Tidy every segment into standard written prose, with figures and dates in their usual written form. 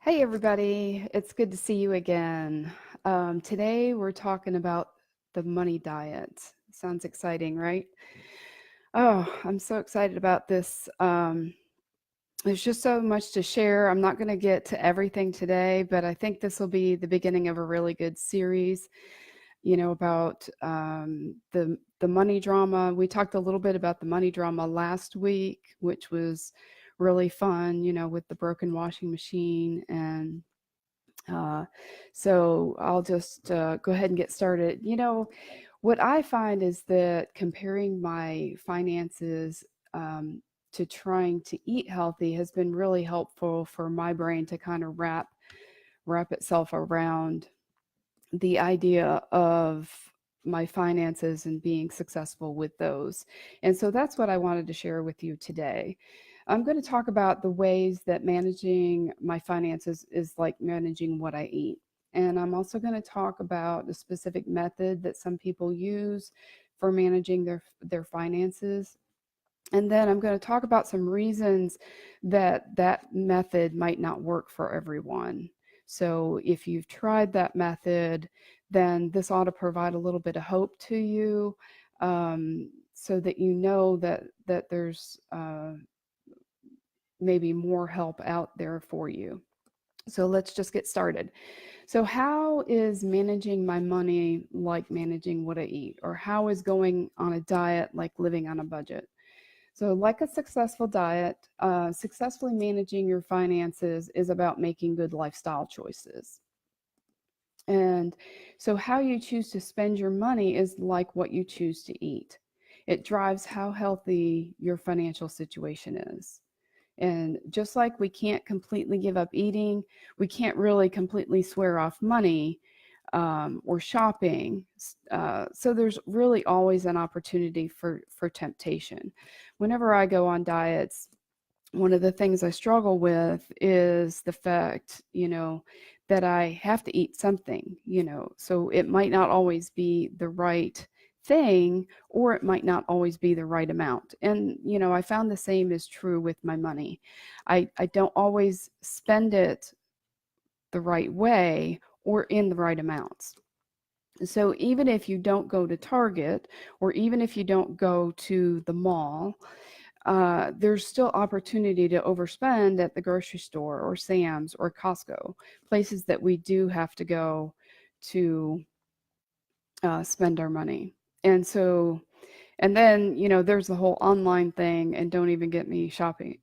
Hey, everybody. It's good to see you again. Today, we're talking about the money diet. Sounds exciting, right? Oh, I'm so excited about this. There's just so much to share. I'm not going to get to everything today, but I think this will be the beginning of a really good series, about the money drama. We talked a little bit about the money drama last week, which was really fun, with the broken washing machine and Uh, so I'll just go ahead and get started. What I find is that comparing my finances to trying to eat healthy has been really helpful for my brain to kind of wrap itself around the idea of my finances and being successful with those. And so that's what I wanted to share with you today. I'm going to talk about the ways that managing my finances is like managing what I eat. And I'm also going to talk about a specific method that some people use for managing their finances. And then I'm going to talk about some reasons that that method might not work for everyone. So if you've tried that method, then this ought to provide a little bit of hope to you, so that you know that there's maybe more help out there for you. So let's just get started. So, how is managing my money like managing what I eat? Or how is going on a diet like living on a budget? So, like a successful diet, successfully managing your finances is about making good lifestyle choices. And so, how you choose to spend your money is like what you choose to eat. It drives how healthy your financial situation is. And just like we can't completely give up eating, we can't really completely swear off money or shopping. So there's really always an opportunity for temptation. Whenever I go on diets, one of the things I struggle with is the fact, that I have to eat something, so it might not always be the right thing, or it might not always be the right amount. And, I found the same is true with my money. I don't always spend it the right way or in the right amounts. So even if you don't go to Target, or even if you don't go to the mall, there's still opportunity to overspend at the grocery store or Sam's or Costco, places that we do have to go to spend our money. And so, and then, there's the whole online thing, and don't even get me shopping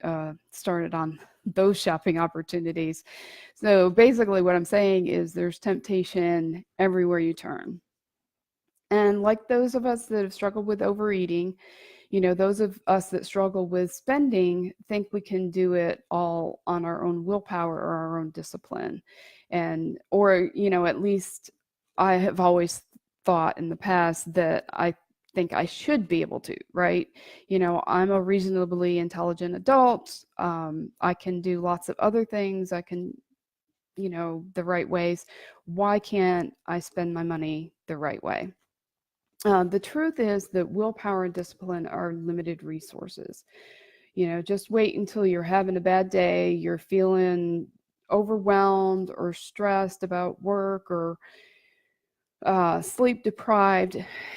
started on those shopping opportunities. So basically, what I'm saying is there's temptation everywhere you turn. And like those of us that have struggled with overeating, those of us that struggle with spending think we can do it all on our own willpower or our own discipline. And, or, at least I have always thought in the past that I think I should be able to, right? I'm a reasonably intelligent adult. I can do lots of other things. I can, the right ways. Why can't I spend my money the right way? The truth is that willpower and discipline are limited resources. Just wait until you're having a bad day, you're feeling overwhelmed or stressed about work or sleep deprived,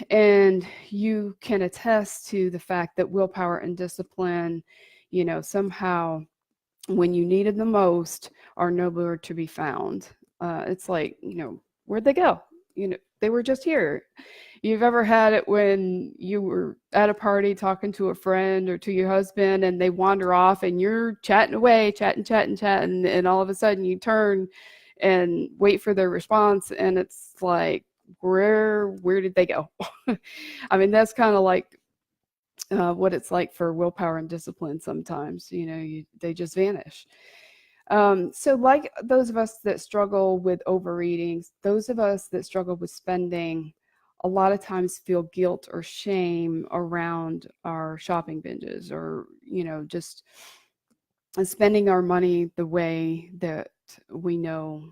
and you can attest to the fact that willpower and discipline, somehow when you needed them most, are nowhere to be found. It's like, where'd they go? They were just here. You've ever had it when you were at a party talking to a friend or to your husband, and they wander off and you're chatting away, chatting, and all of a sudden you turn and wait for their response, and it's like, where did they go? I mean, that's kind of like what it's like for willpower and discipline sometimes. They just vanish. So, like those of us that struggle with overeating, those of us that struggle with spending, a lot of times feel guilt or shame around our shopping binges, or, just spending our money the way that we know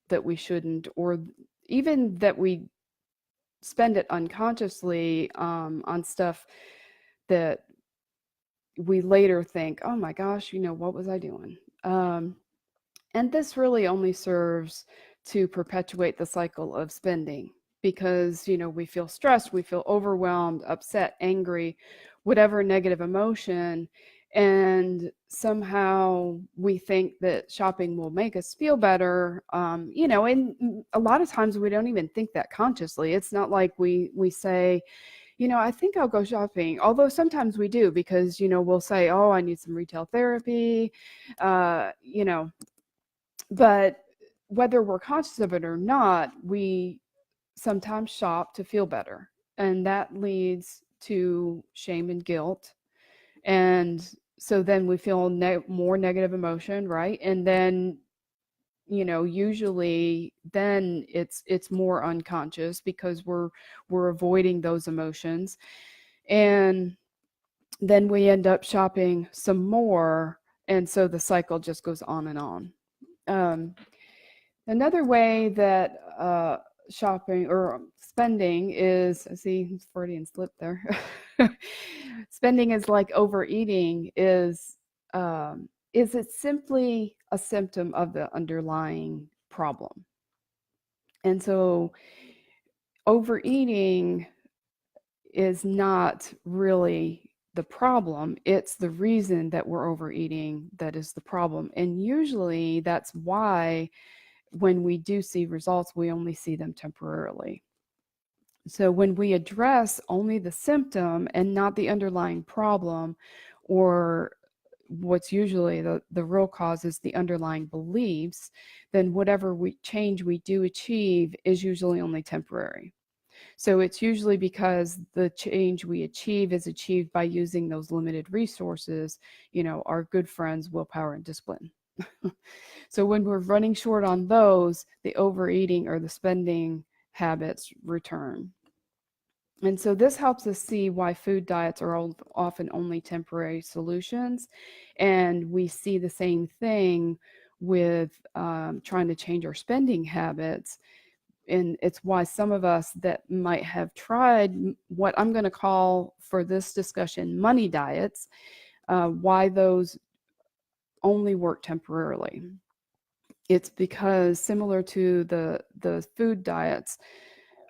that we shouldn't, or even that we spend it unconsciously on stuff that we later think, oh my gosh, what was I doing? And this really only serves to perpetuate the cycle of spending because, we feel stressed, we feel overwhelmed, upset, angry, whatever negative emotion. And somehow we think that shopping will make us feel better. And a lot of times we don't even think that consciously. It's not like we say, I think I'll go shopping. Although sometimes we do because, we'll say, oh, I need some retail therapy, uh, you know, but whether we're conscious of it or not, we sometimes shop to feel better. And that leads to shame and guilt. And so then we feel more negative emotion, right? And then, usually then it's more unconscious because we're avoiding those emotions. And then we end up shopping some more. And so the cycle just goes on and on. Um, Another way that shopping or spending is, I see Freudian slip there. Spending is like overeating is it simply a symptom of the underlying problem. And so overeating is not really the problem. It's the reason that we're overeating that is the problem. And usually that's why when we do see results, we only see them temporarily. So when we address only the symptom and not the underlying problem, or what's usually the real cause is the underlying beliefs, then whatever change we do achieve is usually only temporary. So it's usually because the change we achieve is achieved by using those limited resources, our good friends, willpower and discipline. So when we're running short on those, the overeating or the spending habits return. And so this helps us see why food diets are often only temporary solutions. And we see the same thing with trying to change our spending habits. And it's why some of us that might have tried what I'm going to call for this discussion money diets, why those only work temporarily. It's because similar to the food diets,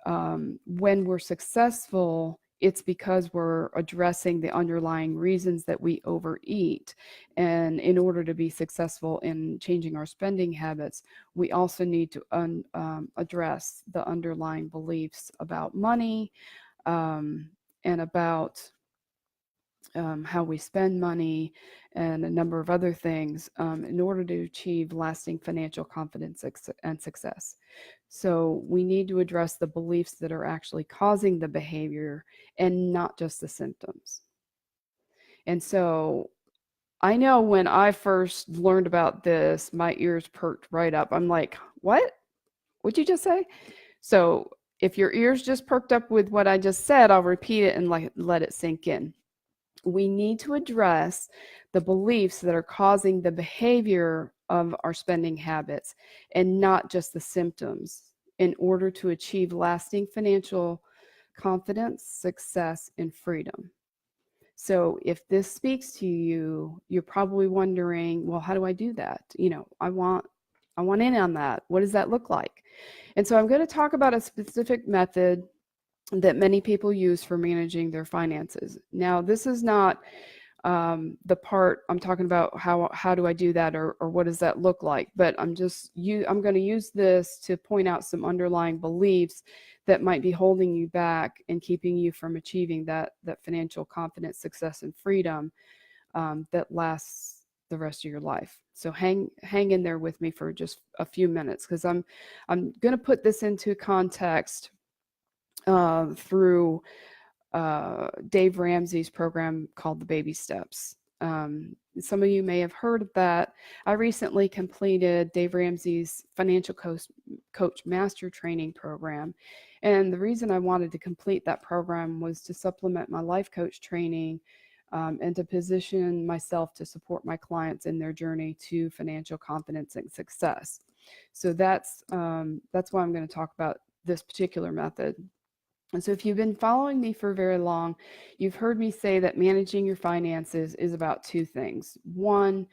when we're successful, it's because we're addressing the underlying reasons that we overeat. And in order to be successful in changing our spending habits, we also need to address the underlying beliefs about money, and about how we spend money, and a number of other things in order to achieve lasting financial confidence and success. So we need to address the beliefs that are actually causing the behavior and not just the symptoms. And so I know when I first learned about this, my ears perked right up. I'm like, what? What'd you just say? So if your ears just perked up with what I just said, I'll repeat it and let it sink in. We need to address the beliefs that are causing the behavior of our spending habits and not just the symptoms in order to achieve lasting financial confidence, success, and freedom. So if this speaks to you, you're probably wondering, well, how do I do that? I want in on that. What does that look like? And so I'm going to talk about a specific method that many people use for managing their finances. Now, this is not the part I'm talking about. How do I do that, or what does that look like? But I'm going to use this to point out some underlying beliefs that might be holding you back and keeping you from achieving that financial confidence, success, and freedom that lasts the rest of your life. So hang in there with me for just a few minutes, because I'm going to put this into context through Dave Ramsey's program called the Baby Steps. Some of you may have heard of that. I recently completed Dave Ramsey's Financial Coach Master Training Program. And the reason I wanted to complete that program was to supplement my life coach training, and to position myself to support my clients in their journey to financial confidence and success. So that's why I'm going to talk about this particular method. And so if you've been following me for very long, you've heard me say that managing your finances is about two things. One,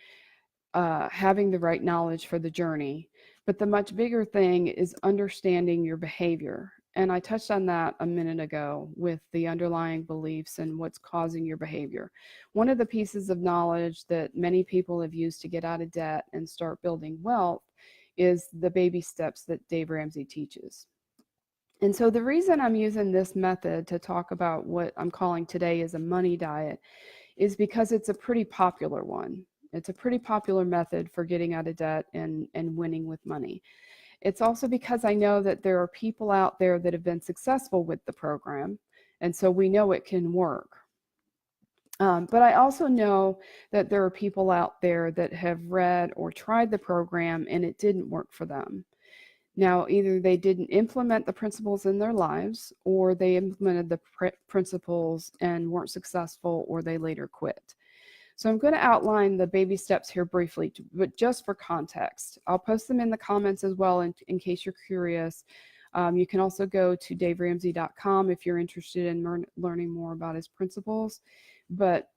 having the right knowledge for the journey. But the much bigger thing is understanding your behavior. And I touched on that a minute ago with the underlying beliefs and what's causing your behavior. One of the pieces of knowledge that many people have used to get out of debt and start building wealth is the baby steps that Dave Ramsey teaches. And so the reason I'm using this method to talk about what I'm calling today is a money diet is because it's a pretty popular one. It's a pretty popular method for getting out of debt and winning with money. It's also because I know that there are people out there that have been successful with the program, and so we know it can work. But I also know that there are people out there that have read or tried the program and it didn't work for them. Now, either they didn't implement the principles in their lives, or they implemented the principles and weren't successful, or they later quit. So I'm going to outline the baby steps here briefly, but just for context. I'll post them in the comments as well in case you're curious. You can also go to daveramsey.com if you're interested in learning more about his principles. But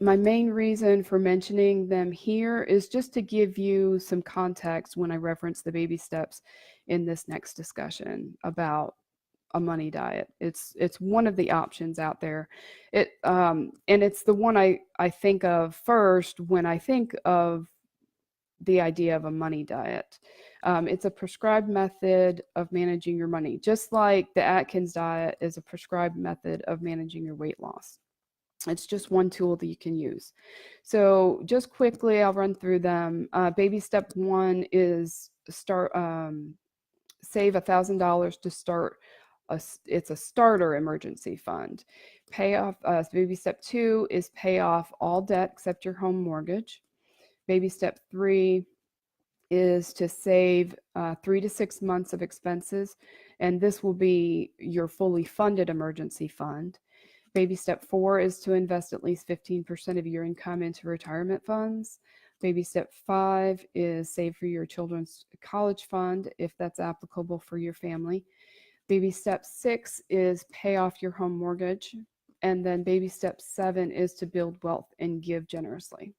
my main reason for mentioning them here is just to give you some context when I reference the baby steps in this next discussion about a money diet. It's one of the options out there. And it's the one I think of first when I think of the idea of a money diet. It's a prescribed method of managing your money, just like the Atkins diet is a prescribed method of managing your weight loss. It's just one tool that you can use. So just quickly, I'll run through them. Baby step one is save $1,000 to start. It's a starter emergency fund. Pay off. Baby step two is pay off all debt except your home mortgage. Baby step three is to save 3 to 6 months of expenses, and this will be your fully funded emergency fund. Baby step four is to invest at least 15% of your income into retirement funds. Baby step five is save for your children's college fund if that's applicable for your family. Baby step six is pay off your home mortgage. And then baby step seven is to build wealth and give generously.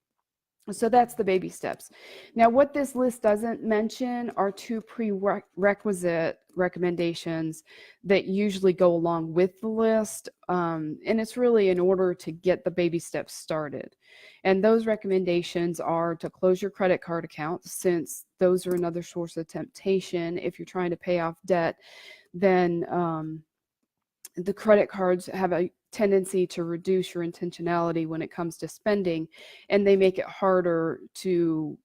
So that's the baby steps. Now, what this list doesn't mention are two prerequisite recommendations that usually go along with the list. And it's really in order to get the baby steps started. And those recommendations are to close your credit card account, since those are another source of temptation. If you're trying to pay off debt, then the credit cards have a tendency to reduce your intentionality when it comes to spending, and they make it harder to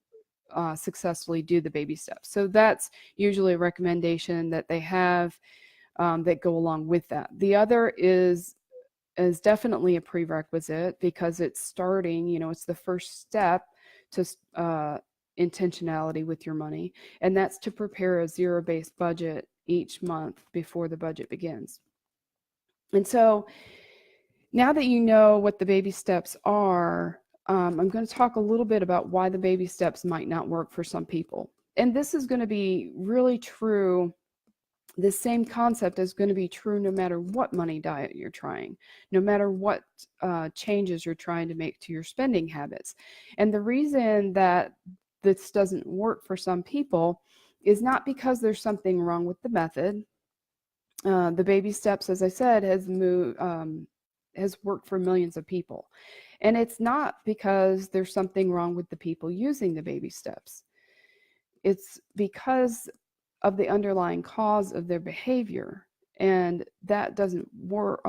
successfully do the baby steps. So that's usually a recommendation that they have that go along with that. The other is definitely a prerequisite because it's starting, it's the first step to intentionality with your money, and that's to prepare a zero-based budget each month before the budget begins. And so now that you know what the baby steps are, I'm going to talk a little bit about why the baby steps might not work for some people. And this is going to be really true. The same concept is going to be true no matter what money diet you're trying, no matter what changes you're trying to make to your spending habits. And the reason that this doesn't work for some people is not because there's something wrong with the method. The baby steps, as I said, has worked for millions of people. And it's not because there's something wrong with the people using the baby steps. It's because of the underlying cause of their behavior. And that doesn't work.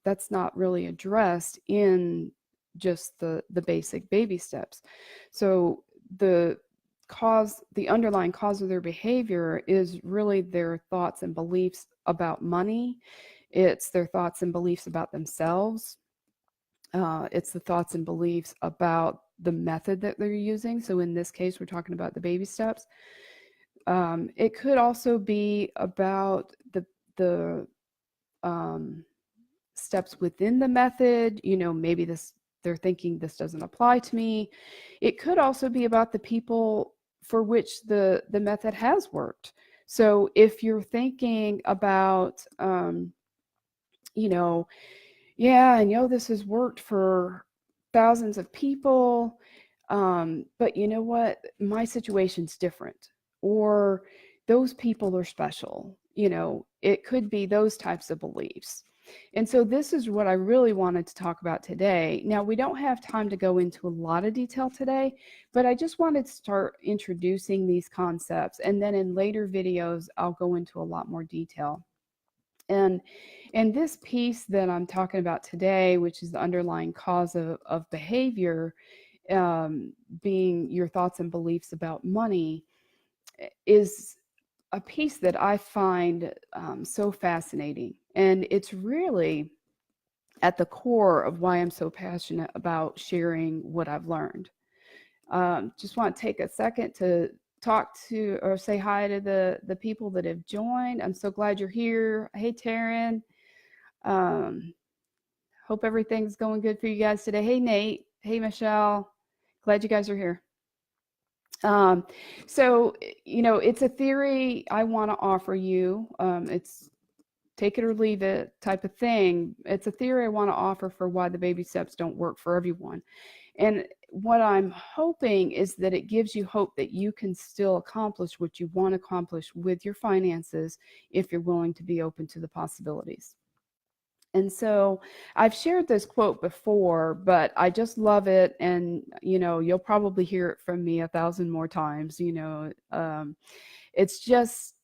That's not really addressed in just the basic baby steps. So the underlying cause of their behavior is really their thoughts and beliefs about money. It's their thoughts and beliefs about themselves. It's the thoughts and beliefs about the method that they're using. So in this case, we're talking about the baby steps. It could also be about the steps within the method. Maybe they're thinking this doesn't apply to me. It could also be about the people for which the method has worked. So if you're thinking about, yeah, I know this has worked for thousands of people. But you know what? My situation's different. Or those people are special. It could be those types of beliefs. And so this is what I really wanted to talk about today. Now, we don't have time to go into a lot of detail today, but I just wanted to start introducing these concepts. And then in later videos, I'll go into a lot more detail. And this piece that I'm talking about today, which is the underlying cause of behavior, being your thoughts and beliefs about money, is a piece that I find so fascinating. And it's really at the core of why I'm so passionate about sharing what I've learned. Just want to take a second to talk to or say hi to the people that have joined. I'm so glad you're here. Hey, Taryn. Hope everything's going good for you guys today. Hey, Nate. Hey, Michelle. Glad you guys are here. So, it's a theory I want to offer you. It's take it or leave it type of thing. It's a theory I want to offer for why the baby steps don't work for everyone. And what I'm hoping is that it gives you hope that you can still accomplish what you want to accomplish with your finances if you're willing to be open to the possibilities. And so I've shared this quote before, but I just love it. And, you'll probably hear it from me 1,000 more times. It's just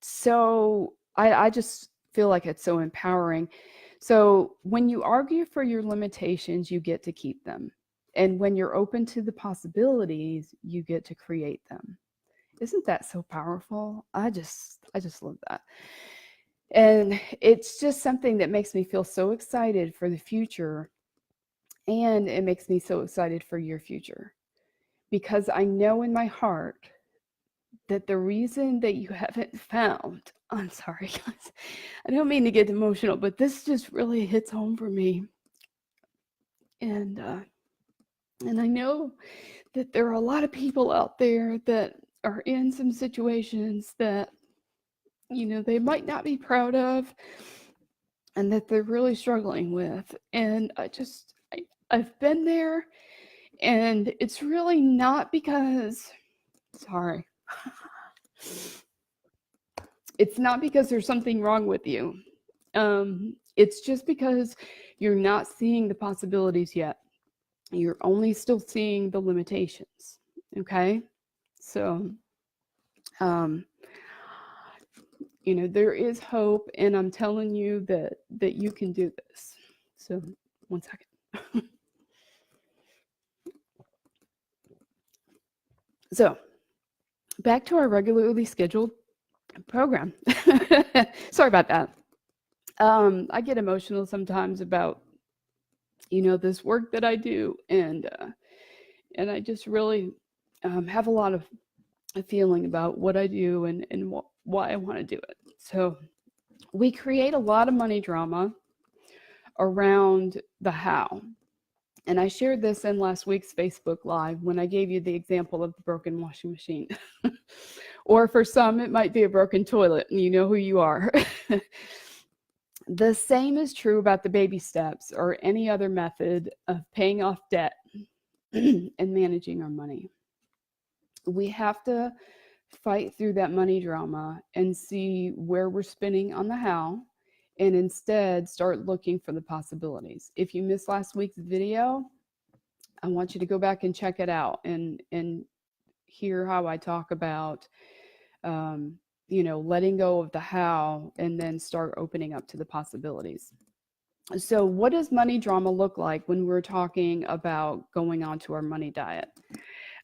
so, I just feel like it's so empowering. So when you argue for your limitations, you get to keep them. And when you're open to the possibilities, you get to create them. Isn't that so powerful? I just love that. And it's just something that makes me feel so excited for the future. And it makes me so excited for your future. Because I know in my heart that the reason that you haven't found, I'm sorry, guys, I don't mean to get emotional, but this just really hits home for me. And I know that there are a lot of people out there that are in some situations that they might not be proud of and that they're really struggling with. And I've been there, and it's really not because, sorry, it's not because there's something wrong with you. It's just because you're not seeing the possibilities yet. You're only still seeing the limitations. Okay. So, there is hope, and I'm telling you that you can do this. So, one second. So, back to our regularly scheduled program. Sorry about that. I get emotional sometimes about, this work that I do, and I just really have a lot of a feeling about what I do and why I want to do it. So we create a lot of money drama around the how. And I shared this in last week's Facebook Live when I gave you the example of the broken washing machine. Or for some, it might be a broken toilet, and you know who you are. The same is true about the baby steps or any other method of paying off debt and managing our money. We have to fight through that money drama and see where we're spinning on the how, and instead start looking for the possibilities. If you missed last week's video, I want you to go back and check it out and hear how I talk about letting go of the how and then start opening up to the possibilities. So what does money drama look like when we're talking about going on to our money diet?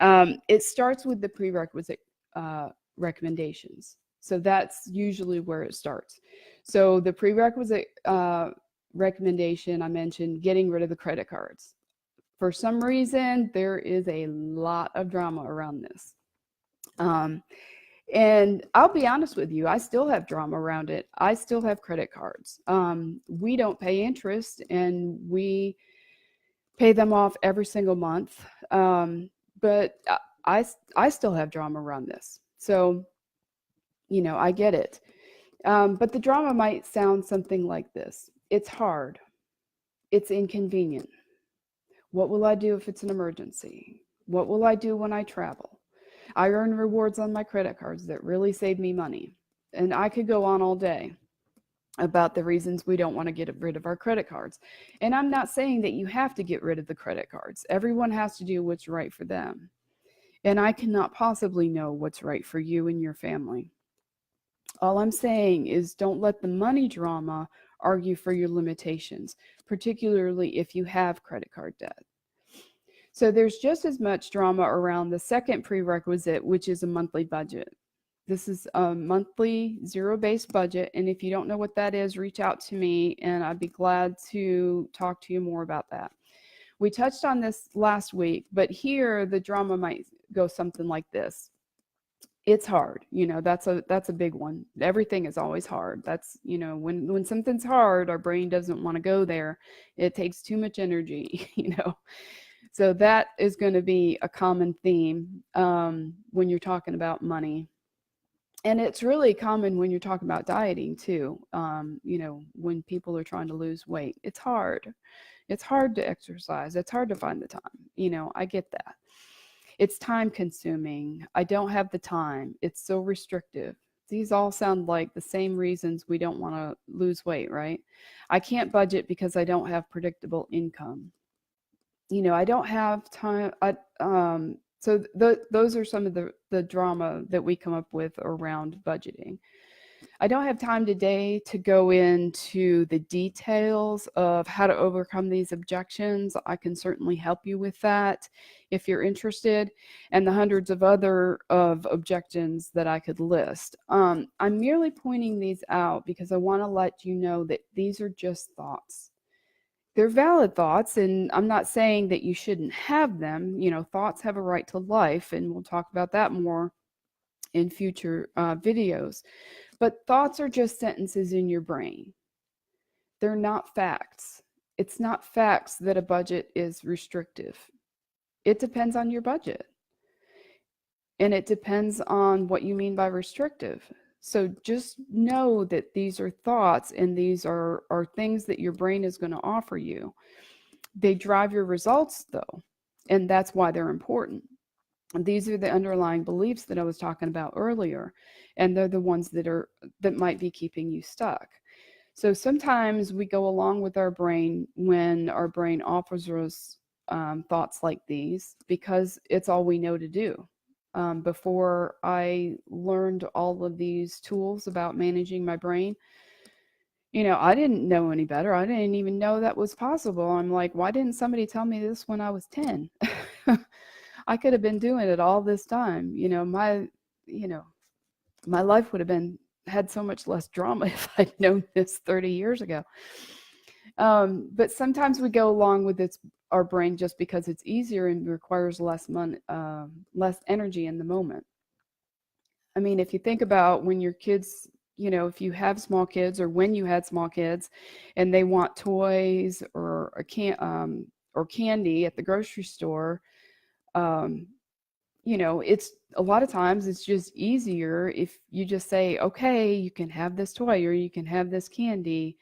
It starts with the prerequisite recommendations. So that's usually where it starts. So the prerequisite recommendation, I mentioned getting rid of the credit cards. For some reason, there is a lot of drama around this. And I'll be honest with you, I still have drama around it. I still have credit cards. We don't pay interest, and we pay them off every single month. But I still have drama around this. So, I get it. But the drama might sound something like this. It's hard. It's inconvenient. What will I do if it's an emergency? What will I do when I travel? I earn rewards on my credit cards that really save me money. And I could go on all day about the reasons we don't want to get rid of our credit cards. And I'm not saying that you have to get rid of the credit cards. Everyone has to do what's right for them. And I cannot possibly know what's right for you and your family. All I'm saying is don't let the money drama argue for your limitations, particularly if you have credit card debt. So there's just as much drama around the second prerequisite, which is a monthly budget. This is a monthly zero-based budget. And if you don't know what that is, reach out to me and I'd be glad to talk to you more about that. We touched on this last week, but here the drama might go something like this. It's hard. That's a big one. Everything is always hard. That's, when something's hard, our brain doesn't want to go there. It takes too much energy. So that is going to be a common theme when you're talking about money. And it's really common when you're talking about dieting too. When people are trying to lose weight, it's hard. It's hard to exercise. It's hard to find the time. I get that. It's time consuming. I don't have the time. It's so restrictive. These all sound like the same reasons we don't want to lose weight, right? I can't budget because I don't have predictable income. I don't have time. Those are some of the drama that we come up with around budgeting. I don't have time today to go into the details of how to overcome these objections. I can certainly help you with that if you're interested, and the hundreds of other objections that I could list. I'm merely pointing these out because I want to let you know that these are just thoughts. They're valid thoughts, and I'm not saying that you shouldn't have them. Thoughts have a right to life, and we'll talk about that more in future videos. But thoughts are just sentences in your brain. They're not facts. It's not facts that a budget is restrictive. It depends on your budget. And it depends on what you mean by restrictive. So just know that these are thoughts and these are things that your brain is going to offer you. They drive your results though, and that's why they're important. These are the underlying beliefs that I was talking about earlier, and they're the ones that might be keeping you stuck. So sometimes we go along with our brain when our brain offers us thoughts like these because it's all we know to do. Before I learned all of these tools about managing my brain, I didn't know any better. I didn't even know that was possible. I'm like, why didn't somebody tell me this when I was 10? I could have been doing it all this time. My life would have had so much less drama if I'd known this 30 years ago. But sometimes we go along with our brain just because it's easier and requires less energy in the moment. I mean, if you think about when your kids, if you have small kids or when you had small kids and they want toys or candy at the grocery store, it's a lot of times it's just easier if you just say, okay, you can have this toy or you can have this candy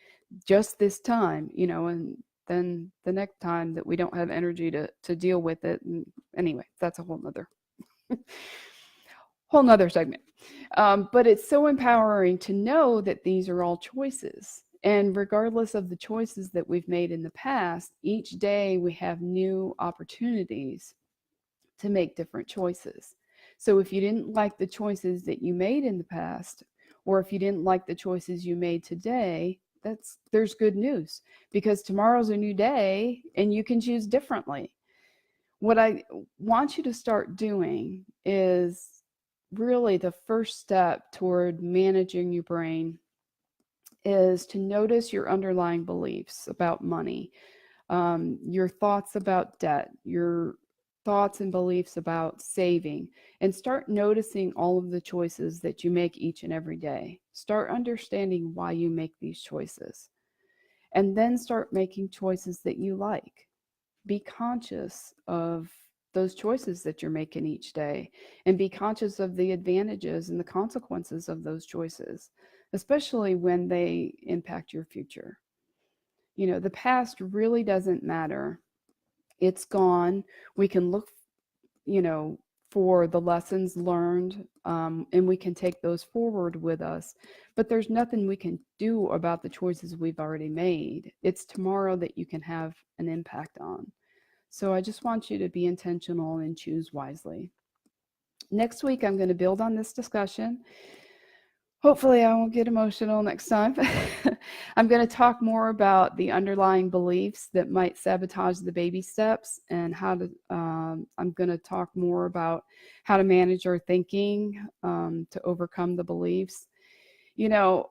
just this time, and then the next time that we don't have energy to deal with it. And anyway, that's a whole nother segment. But it's so empowering to know that these are all choices. And regardless of the choices that we've made in the past, each day we have new opportunities to make different choices. So if you didn't like the choices that you made in the past, or if you didn't like the choices you made today, there's good news, because tomorrow's a new day and you can choose differently. What I want you to start doing is really the first step toward managing your brain is to notice your underlying beliefs about money, your thoughts about debt, your thoughts and beliefs about saving, and start noticing all of the choices that you make each and every day. Start understanding why you make these choices, and then start making choices that you like. Be conscious of those choices that you're making each day, and be conscious of the advantages and the consequences of those choices, especially when they impact your future. The past really doesn't matter. It's gone. We can look you know, for the lessons learned, and we can take those forward with us. But there's nothing we can do about the choices we've already made. It's tomorrow that you can have an impact on. So I just want you to be intentional and choose wisely. Next week, I'm going to build on this discussion. Hopefully, I won't get emotional next time. I'm going to talk more about the underlying beliefs that might sabotage the baby steps, and how to. I'm going to talk more about how to manage our thinking to overcome the beliefs. I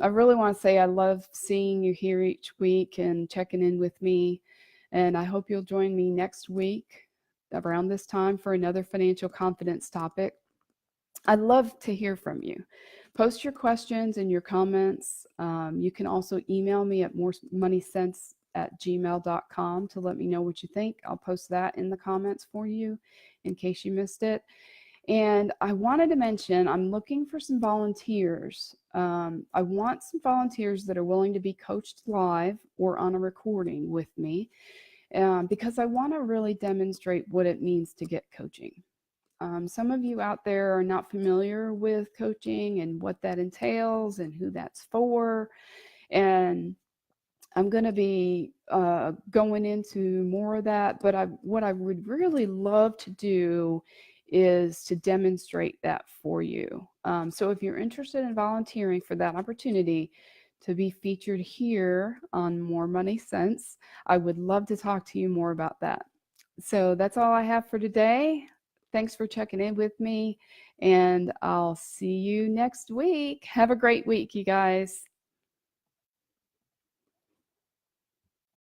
really want to say I love seeing you here each week and checking in with me. And I hope you'll join me next week around this time for another financial confidence topic. I'd love to hear from you. Post your questions and your comments. You can also email me at moremoneysense@gmail.com to let me know what you think. I'll post that in the comments for you in case you missed it. And I wanted to mention, I'm looking for some volunteers. I want some volunteers that are willing to be coached live or on a recording with me, because I want to really demonstrate what it means to get coaching. Some of you out there are not familiar with coaching and what that entails and who that's for. And I'm going to be going into more of that, but what I would really love to do is to demonstrate that for you. So if you're interested in volunteering for that opportunity to be featured here on More Money Sense, I would love to talk to you more about that. So that's all I have for today. Thanks for checking in with me, and I'll see you next week. Have a great week, you guys.